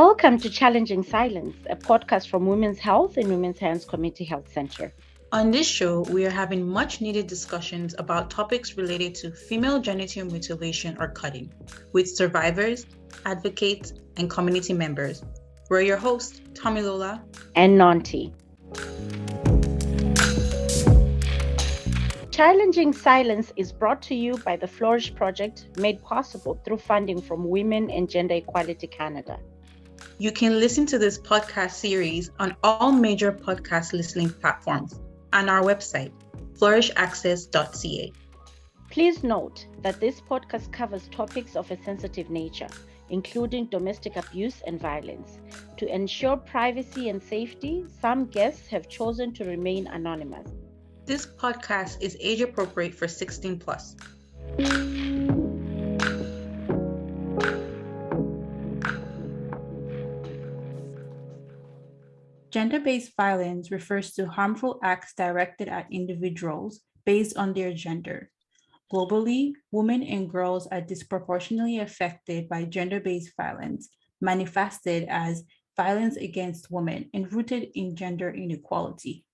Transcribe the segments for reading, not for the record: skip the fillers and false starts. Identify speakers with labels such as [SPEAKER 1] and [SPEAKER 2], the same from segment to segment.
[SPEAKER 1] Welcome to Challenging Silence, a podcast from Women's Health and Women's Hands Community Health Center.
[SPEAKER 2] On this show, we are having much needed discussions about topics related to female genital mutilation or cutting with survivors, advocates, and community members. We're your hosts, Tomilola
[SPEAKER 1] and Nanti. Challenging Silence is brought to you by the Flourish Project, made possible through funding from Women and Gender Equality Canada.
[SPEAKER 2] You can listen to this podcast series on all major podcast listening platforms and our website, flourishaccess.ca.
[SPEAKER 1] Please note that this podcast covers topics of a sensitive nature, including domestic abuse and violence. To ensure privacy and safety, some guests have chosen to remain anonymous.
[SPEAKER 2] This podcast is age appropriate for 16 plus. Gender-based violence refers to harmful acts directed at individuals based on their gender. Globally, women and girls are disproportionately affected by gender-based violence, manifested as violence against women and rooted in gender inequality.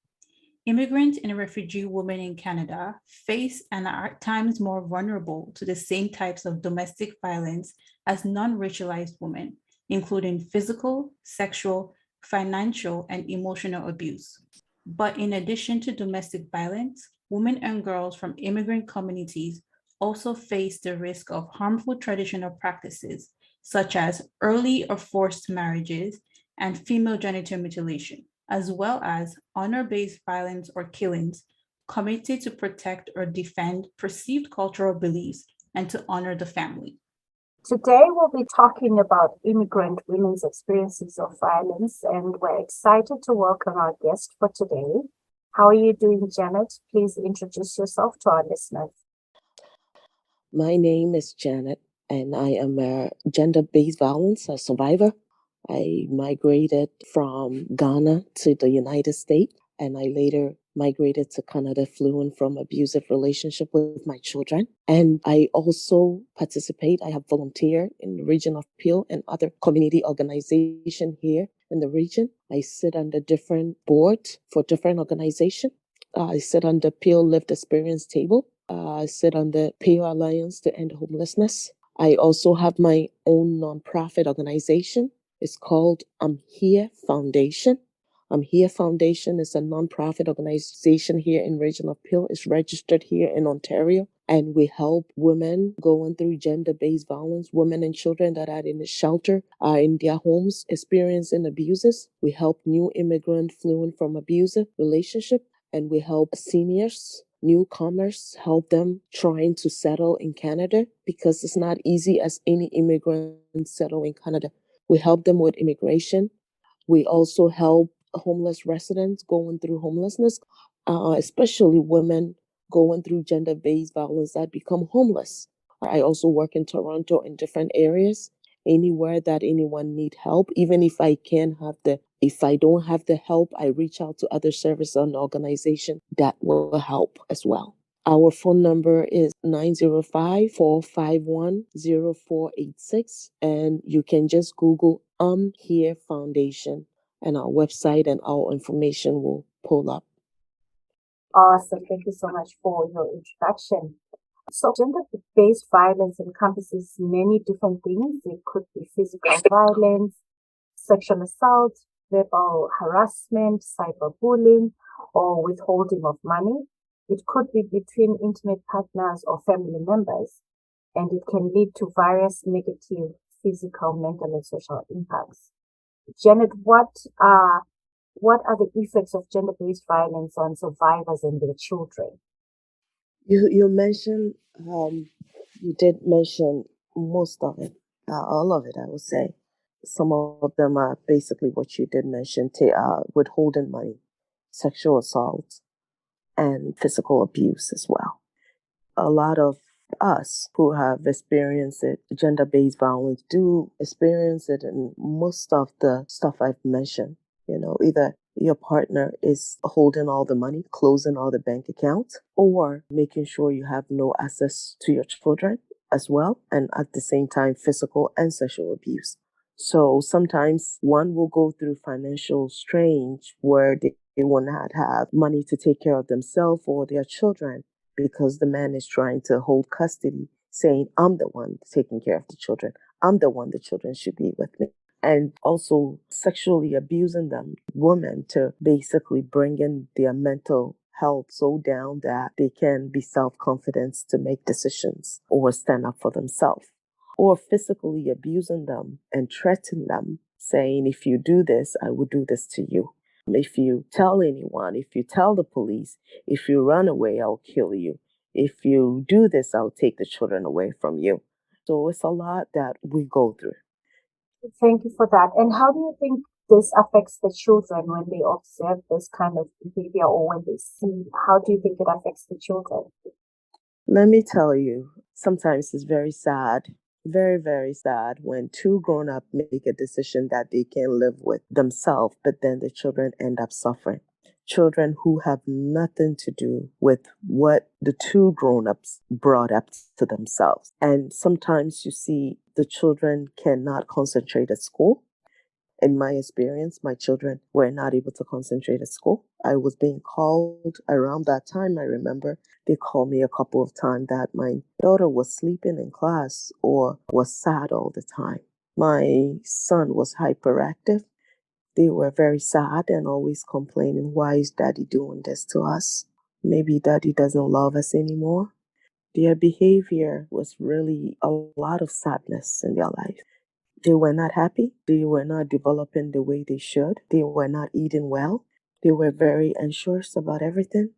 [SPEAKER 2] Immigrant and refugee women in Canada face and are at times more vulnerable to the same types of domestic violence as non-racialized women, including physical, sexual, financial, and emotional abuse. But in addition to domestic violence, women and girls from immigrant communities also face the risk of harmful traditional practices, such as early or forced marriages and female genital mutilation, as well as honor-based violence or killings committed to protect or defend perceived cultural beliefs and to honor the family.
[SPEAKER 3] Today, we'll be talking about immigrant women's experiences of violence, and we're excited to welcome our guest for today. How are you doing, Janet? Please introduce yourself to our listeners.
[SPEAKER 4] My name is Janet, and I am a gender-based violence survivor. I migrated from Ghana to the United States, and I later migrated to Canada fleeing from abusive relationship with my children. And I also I have volunteered in the region of Peel and other community organizations here in the region. I sit on the different boards for different organizations. I sit on the Peel Lived Experience table. I sit on the Peel Alliance to End Homelessness. I also have my own nonprofit organization. It's called I'm Here Foundation. I'm Here Foundation is a nonprofit organization here in region of Peel. It's registered here in Ontario, and we help women going through gender-based violence, women and children that are in the shelter, are in their homes experiencing abuses. We help new immigrants fleeing from abusive relationship, and we help seniors, newcomers, help them trying to settle in Canada, because it's not easy as any immigrant settle in Canada. We help them with immigration. We also help homeless residents going through homelessness, especially women going through gender-based violence that become homeless. I also work in Toronto in different areas, anywhere that anyone need help. Even if I don't have the help, I reach out to other service and organization that will help as well. Our phone number is 905-451-0486, and you can just Google Here Foundation, and our website and our information will pull up.
[SPEAKER 3] Awesome. Thank you so much for your introduction. So gender-based violence encompasses many different things. It could be physical violence, sexual assault, verbal harassment, cyberbullying, or withholding of money. It could be between intimate partners or family members, and it can lead to various negative physical, mental, and social impacts. Janet, what are the effects of gender-based violence on survivors and their children?
[SPEAKER 4] You mentioned, you did mention most of it, all of it, I would say. Some of them are basically what you did mention, withholding money, sexual assault, and physical abuse as well. A lot of us who have experienced it, gender-based violence, do experience it in most of the stuff I've mentioned. Either your partner is holding all the money, closing all the bank accounts, or making sure you have no access to your children as well, and at the same time, physical and sexual abuse. So sometimes one will go through financial strain where they will not have money to take care of themselves or their children because the man is trying to hold custody, saying, I'm the one taking care of the children. I'm the one the children should be with me. And also sexually abusing them, women, to basically bring in their mental health so down that they can be self-confident to make decisions or stand up for themselves, or physically abusing them and threatening them, saying, if you do this, I will do this to you. If you tell anyone, if you tell the police, if you run away, I'll kill you. If you do this, I'll take the children away from you. So it's a lot that we go through.
[SPEAKER 3] Thank you for that. And how do you think this affects the children when they observe this kind of behavior or when they see? How do you think it affects the children?
[SPEAKER 4] Let me tell you, sometimes it's very sad, very, very sad when two grown up make a decision that they can live with themselves, but then the children end up suffering. Children who have nothing to do with what the two grown ups brought up to themselves. And sometimes you see the children cannot concentrate at school. In my experience, my children were not able to concentrate at school. I was being called around that time. I remember they called me a couple of times that my daughter was sleeping in class or was sad all the time. My son was hyperactive. They were very sad and always complaining, why is daddy doing this to us? Maybe daddy doesn't love us anymore. Their behavior was really a lot of sadness in their life. They were not happy. They were not developing the way they should. They were not eating well. They were very anxious about everything.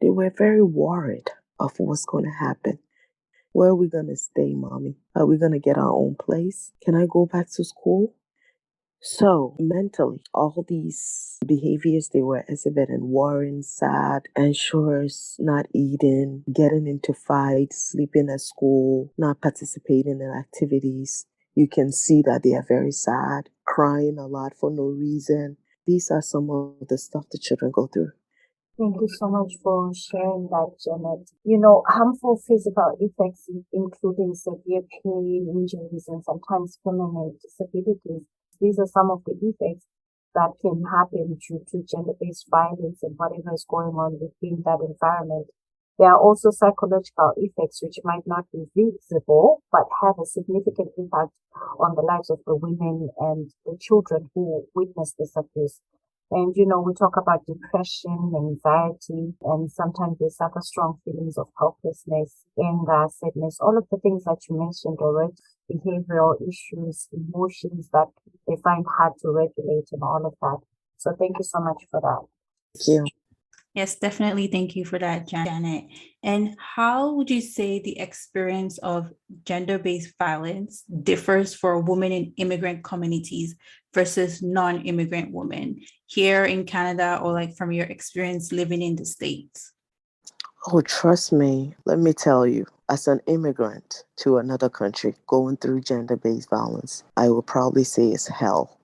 [SPEAKER 4] They were very worried of what's going to happen. Where are we going to stay, mommy? Are we going to get our own place? Can I go back to school? So mentally, all these behaviors they were exhibiting, worrying, sad, anxious, not eating, getting into fights, sleeping at school, not participating in activities. You can see that they are very sad, crying a lot for no reason. These are some of the stuff the children go through.
[SPEAKER 3] Thank you so much for sharing that, Janet. You know, harmful physical effects, including severe pain, injuries, and sometimes permanent disabilities. These are some of the effects that can happen due to gender-based violence and whatever is going on within that environment. There are also psychological effects which might not be visible, but have a significant impact on the lives of the women and the children who witness this abuse. And, you know, we talk about depression, anxiety, and sometimes they suffer strong feelings of helplessness, anger, sadness, all of the things that you mentioned already, behavioral issues, emotions that they find hard to regulate and all of that. So thank you so much for that.
[SPEAKER 4] Thank you.
[SPEAKER 2] Yes, definitely. Thank you for that, Janet. And how would you say the experience of gender-based violence differs for women in immigrant communities versus non-immigrant women here in Canada, or like from your experience living in the States?
[SPEAKER 4] Oh, trust me, let me tell you, as an immigrant to another country going through gender based violence, I would probably say it's hell.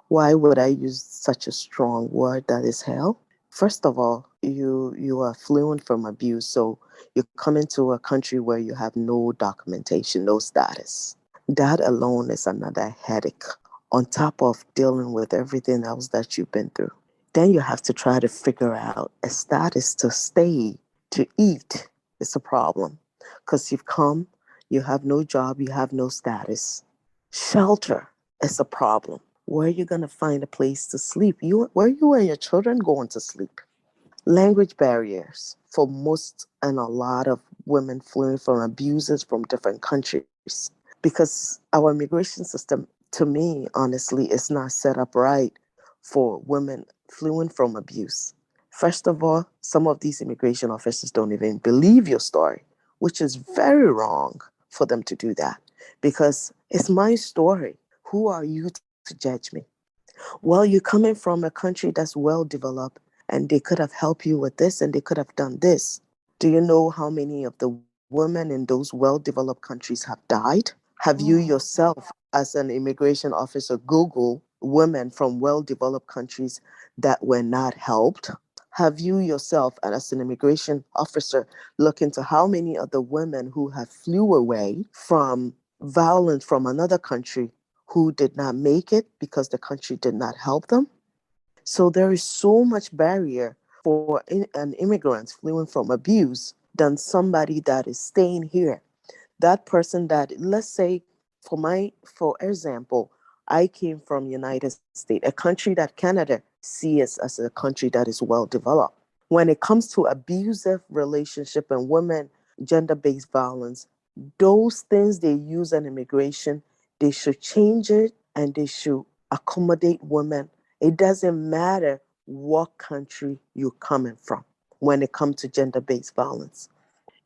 [SPEAKER 4] Why would I use such a strong word that is hell? First of all, you are fluent from abuse, so you come into a country where you have no documentation, no status. That alone is another headache on top of dealing with everything else that you've been through. Then you have to try to figure out a status to stay, to eat. It's a problem because you've come, you have no job, you have no status. Shelter is a problem. Where are you going to find a place to sleep? Where you and your children going to sleep? Language barriers for most and a lot of women fleeing from abuses from different countries. Because our immigration system, to me, honestly, is not set up right for women fleeing from abuse. First of all, some of these immigration officers don't even believe your story, which is very wrong for them to do that because it's my story. Who are you to judge me? Well, you're coming from a country that's well developed and they could have helped you with this and they could have done this. Do you know how many of the women in those well developed countries have died? Have you yourself, as an immigration officer, Google women from well developed countries that were not helped? Have you yourself, and as an immigration officer, look into how many of the women who have flew away from violence from another country who did not make it because the country did not help them. So there is so much barrier for an immigrant fleeing from abuse than somebody that is staying here. That person that, let's say, for example, I came from United States, a country that Canada sees as a country that is well developed. When it comes to abusive relationship and women, gender-based violence, those things they use in immigration, they should change it and they should accommodate women. It doesn't matter what country you're coming from when it comes to gender-based violence.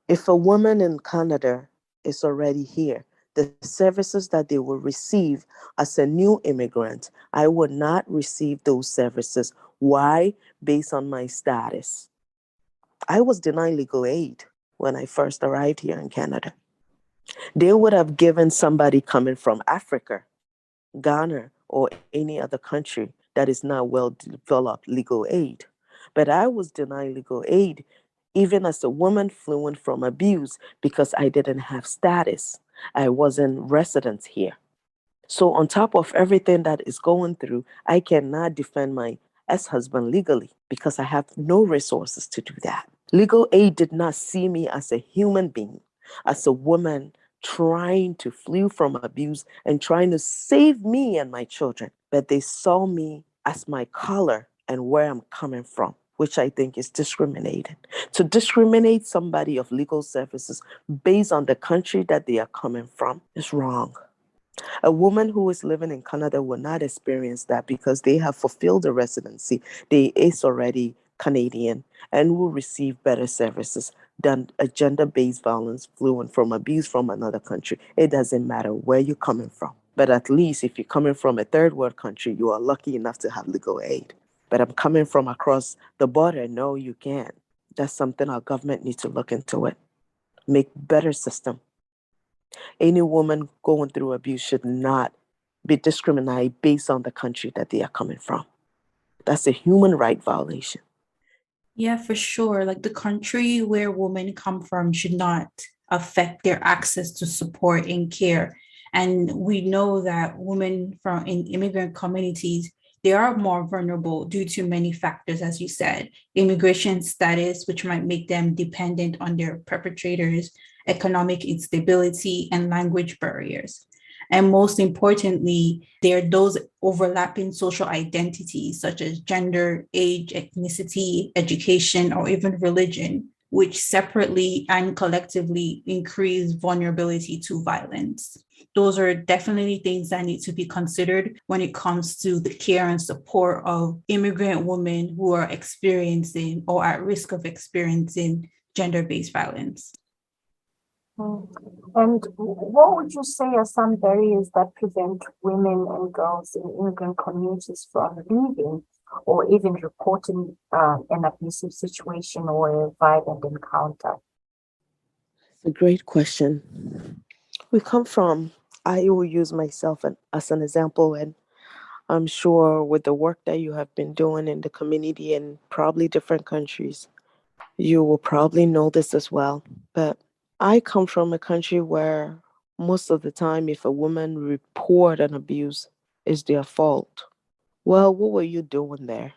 [SPEAKER 4] If a woman in Canada is already here, the services that they will receive as a new immigrant, I would not receive those services. Why? Based on my status. I was denied legal aid when I first arrived here in Canada. They would have given somebody coming from Africa, Ghana, or any other country that is not well developed legal aid. But I was denied legal aid even as a woman fleeing from abuse because I didn't have status. I wasn't resident here. So, on top of everything that is going through, I cannot defend my ex husband legally because I have no resources to do that. Legal aid did not see me as a human being, as a woman trying to flee from abuse and trying to save me and my children, but they saw me as my color and where I'm coming from, which I think is discriminating. To discriminate somebody of legal services based on the country that they are coming from is wrong. A woman who is living in Canada will not experience that because they have fulfilled the residency. They is already Canadian and will receive better services than a gender-based violence fluent from abuse from another country. It doesn't matter where you're coming from. But at least if you're coming from a third world country, you are lucky enough to have legal aid. But I'm coming from across the border. No, you can't. That's something our government needs to look into it. Make better system. Any woman going through abuse should not be discriminated based on the country that they are coming from. That's a human right violation.
[SPEAKER 2] Yeah, for sure. Like the country where women come from should not affect their access to support and care. And we know that women from in immigrant communities, they are more vulnerable due to many factors, as you said, immigration status, which might make them dependent on their perpetrators, economic instability, and language barriers. And most importantly, there are those overlapping social identities such as gender, age, ethnicity, education, or even religion, which separately and collectively increase vulnerability to violence. Those are definitely things that need to be considered when it comes to the care and support of immigrant women who are experiencing or at risk of experiencing gender-based violence.
[SPEAKER 3] And what would you say are some barriers that prevent women and girls in immigrant communities from leaving or even reporting an abusive situation or a violent encounter?
[SPEAKER 4] It's a great question. We come from, I will use myself as an example, and I'm sure with the work that you have been doing in the community in probably different countries, you will probably know this as well. But I come from a country where most of the time, if a woman report an abuse, it's their fault. Well, what were you doing there?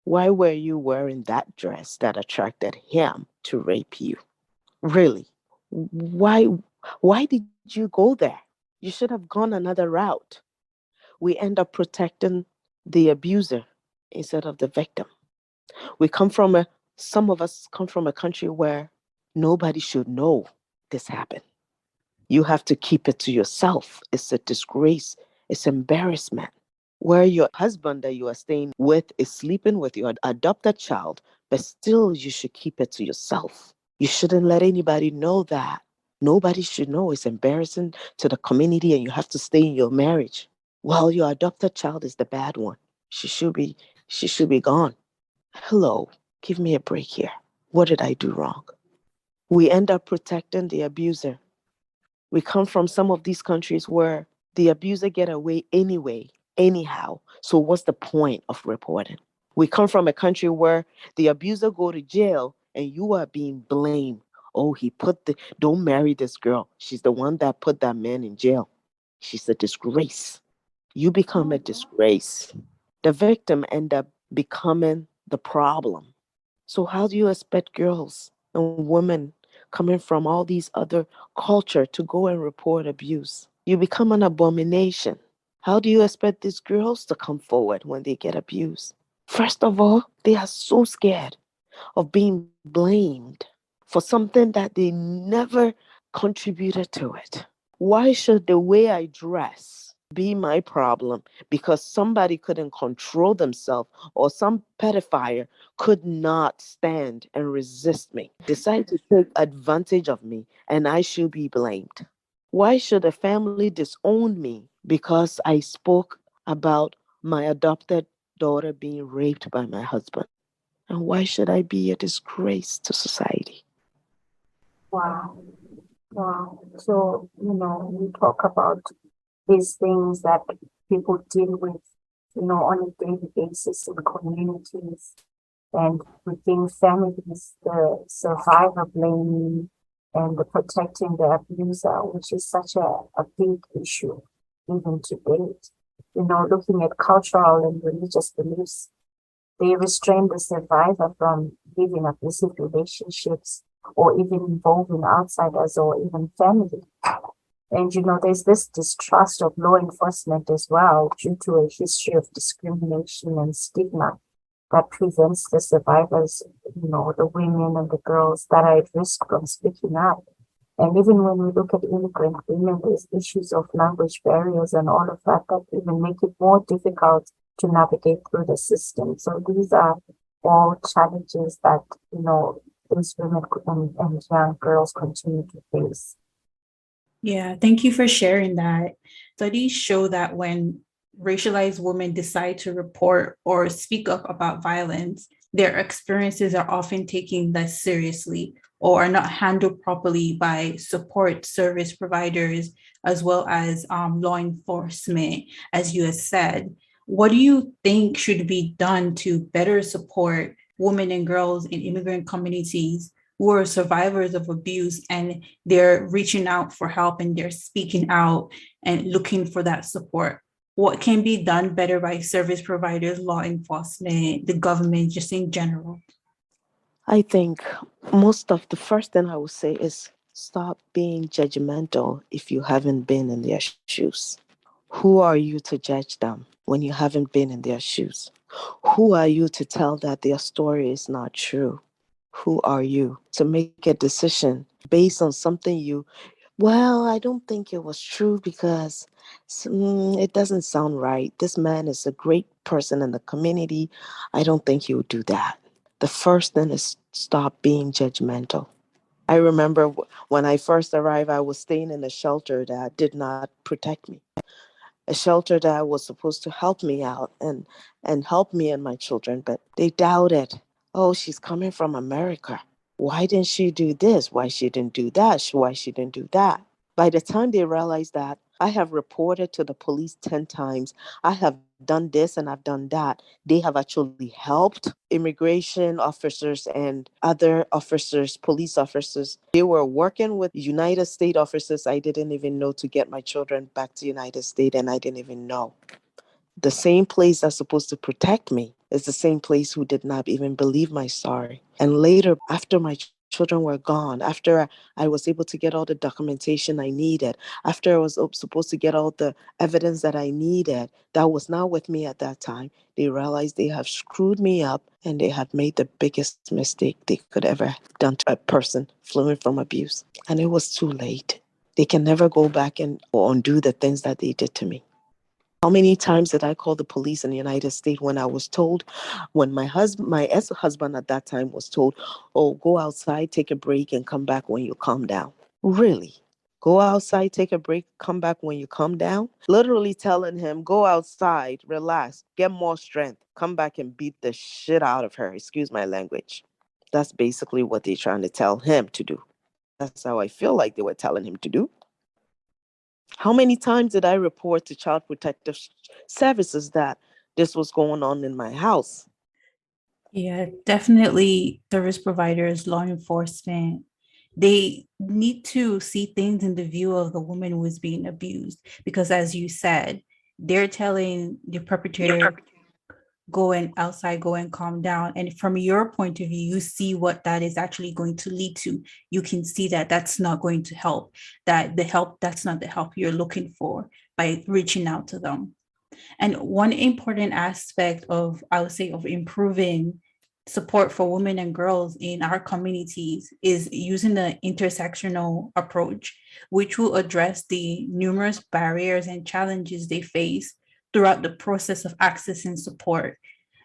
[SPEAKER 4] Why were you wearing that dress that attracted him to rape you? Really? Why why did you go there? You should have gone another route. We end up protecting the abuser instead of the victim. We come from a Some of us come from a country where nobody should know this happened. You have to keep it to yourself. It's a disgrace. It's embarrassment. Where your husband that you are staying with is sleeping with your adopted child, but still you should keep it to yourself. You shouldn't let anybody know that. Nobody should know. It's embarrassing to the community and you have to stay in your marriage. Well, your adopted child is the bad one. She should be she should be gone. Hello, give me a break here. What did I do wrong? We end up protecting the abuser. We come from some of these countries where the abuser get away anyway, anyhow. So what's the point of reporting? We come from a country where the abuser go to jail and you are being blamed. Oh, don't marry this girl. She's the one that put that man in jail. She's a disgrace. You become a disgrace. The victim end up becoming the problem. So how do you expect girls and women coming from all these other culture to go and report abuse? You become an abomination. How do you expect these girls to come forward when they get abused? First of all, they are so scared of being blamed for something that they never contributed to it. Why should the way I dress be my problem because somebody couldn't control themselves or some pedophile could not stand and resist me, decide to take advantage of me, and I should be blamed? Why should a family disown me because I spoke about my adopted daughter being raped by my husband? And why should I be a disgrace to society?
[SPEAKER 3] Wow. Wow. So, we talk about these things that people deal with, on a daily basis in communities and within families, the survivor blaming and the protecting the abuser, which is such a big issue even to date. Looking at cultural and religious beliefs, they restrain the survivor from living abusive relationships or even involving outsiders or even family. And there's this distrust of law enforcement as well due to a history of discrimination and stigma that prevents the survivors, the women and the girls that are at risk from speaking up. And even when we look at immigrant women, there's issues of language barriers and all of that that even make it more difficult to navigate through the system. So these are all challenges that, these women and young girls continue to face.
[SPEAKER 2] Yeah, thank you for sharing that. Studies show that when racialized women decide to report or speak up about violence, their experiences are often taken less seriously or are not handled properly by support service providers as well as law enforcement, as you have said. What do you think should be done to better support women and girls in immigrant communities who are survivors of abuse and they're reaching out for help and they're speaking out and looking for that support? What can be done better by service providers, law enforcement, the government, just in general?
[SPEAKER 4] I think most of the first thing I would say is stop being judgmental if you haven't been in their shoes. Who are you to judge them when you haven't been in their shoes? Who are you to tell that their story is not true? Who are you to make a decision based on something well, I don't think it was true because it doesn't sound right. This man is a great person in the community. I don't think he would do that. The first thing is stop being judgmental. I remember when I first arrived, I was staying in a shelter that did not protect me, a shelter that was supposed to help me out and help me and my children, but they doubted. Oh, she's coming from America. Why didn't she do this? Why she didn't do that? Why she didn't do that? By the time they realized that, I have reported to the police 10 times. I have done this and I've done that. They have actually helped immigration officers and other officers, police officers. They were working with United States officers I didn't even know to get my children back to United States, and I didn't even know. The same place that's supposed to protect me is the same place who did not even believe my story. And later, after my children were gone, after I was able to get all the documentation I needed, after I was supposed to get all the evidence that I needed that was not with me at that time, they realized they have screwed me up and they have made the biggest mistake they could ever have done to a person fleeing from abuse. And it was too late. They can never go back and undo the things that they did to me. How many times did I call the police in the United States when I was told, when my ex-husband at that time was told, oh, go outside, take a break, and come back when you calm down? Really? Go outside, take a break, come back when you calm down? Literally telling him, go outside, relax, get more strength, come back and beat the shit out of her. Excuse my language. That's basically what they're trying to tell him to do. That's how I feel like they were telling him to do. How many times did I report to Child Protective Services that this was going on in my house?
[SPEAKER 2] Yeah, definitely service providers, law enforcement, they need to see things in the view of the woman who is being abused. Because as you said, they're telling the perpetrator, go outside, go and calm down. And from your point of view, you see what that is actually going to lead to. You can see that that's not going to help, that's not the help you're looking for by reaching out to them. And one important aspect of, I would say, of improving support for women and girls in our communities is using the intersectional approach, which will address the numerous barriers and challenges they face throughout the process of accessing support.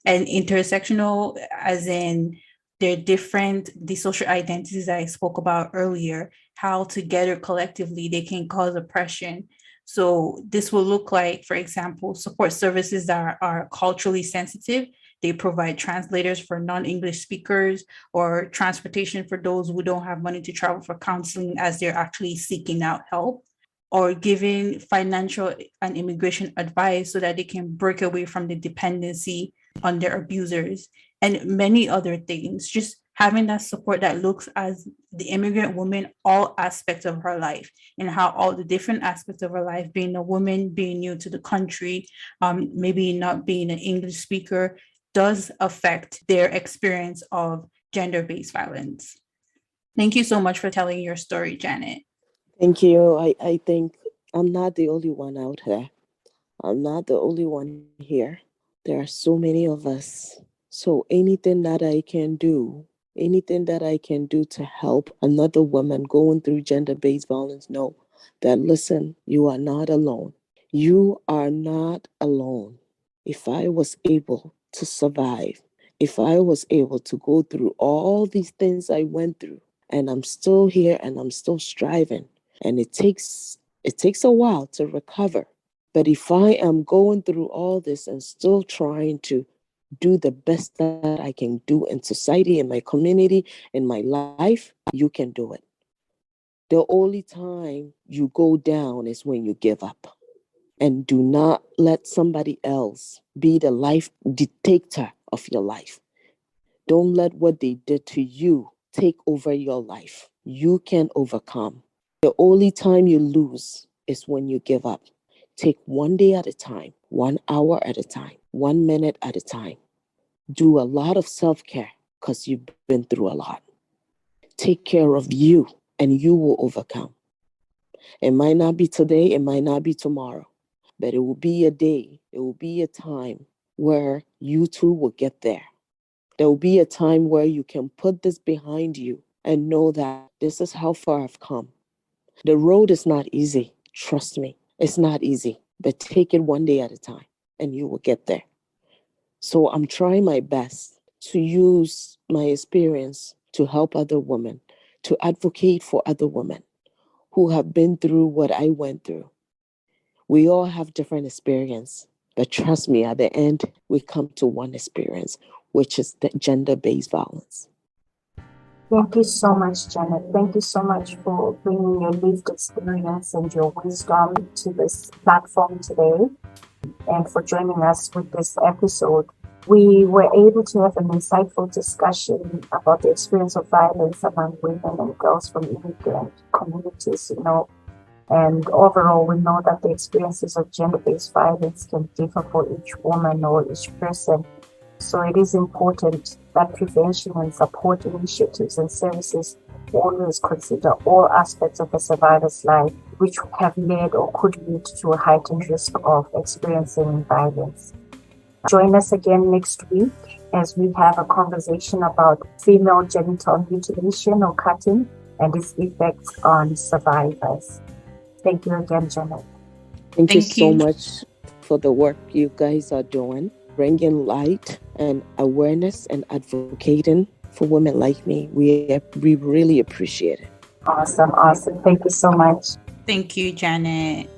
[SPEAKER 2] And intersectional, as in the social identities I spoke about earlier, how together collectively they can cause oppression. So this will look like, for example, support services that are culturally sensitive. They provide translators for non-English speakers, or transportation for those who don't have money to travel for counseling as they're actually seeking out help, or giving financial and immigration advice so that they can break away from the dependency on their abusers, and many other things. Just having that support that looks as the immigrant woman, all aspects of her life, and how all the different aspects of her life, being a woman, being new to the country, maybe not being an English speaker, does affect their experience of gender-based violence. Thank you so much for telling your story, Janet.
[SPEAKER 4] Thank you. I think I'm not the only one out there. I'm not the only one here. There are so many of us. So anything that I can do to help another woman going through gender-based violence, know that, listen, you are not alone. You are not alone. If I was able to survive, if I was able to go through all these things I went through, and I'm still here and I'm still striving, and it takes a while to recover. But if I am going through all this and still trying to do the best that I can do in society, in my community, in my life, you can do it. The only time you go down is when you give up. And do not let somebody else be the life dictator of your life. Don't let what they did to you take over your life. You can overcome. The only time you lose is when you give up. Take one day at a time, 1 hour at a time, 1 minute at a time. Do a lot of self-care because you've been through a lot. Take care of you and you will overcome. It might not be today, it might not be tomorrow, but it will be a day, it will be a time where you too will get there. There will be a time where you can put this behind you and know that this is how far I've come. The road is not easy. Trust me, it's not easy, but take it one day at a time and you will get there. So I'm trying my best to use my experience to help other women, to advocate for other women who have been through what I went through. We all have different experience, but trust me, at the end, we come to one experience, which is the gender-based violence.
[SPEAKER 3] Thank you so much, Janet. Thank you so much for bringing your lived experience and your wisdom to this platform today, and for joining us with this episode. We were able to have an insightful discussion about the experience of violence among women and girls from immigrant communities, and overall, we know that the experiences of gender-based violence can differ for each woman or each person. So it is important that prevention and support initiatives and services always consider all aspects of a survivor's life, which have led or could lead to a heightened risk of experiencing violence. Join us again next week as we have a conversation about female genital mutilation or cutting and its effects on survivors. Thank you again, Janet.
[SPEAKER 4] Thank you so much for the work you guys are doing, bringing light and awareness and advocating for women like me. We really appreciate it.
[SPEAKER 3] Awesome. Thank you so much.
[SPEAKER 2] Thank you, Janet.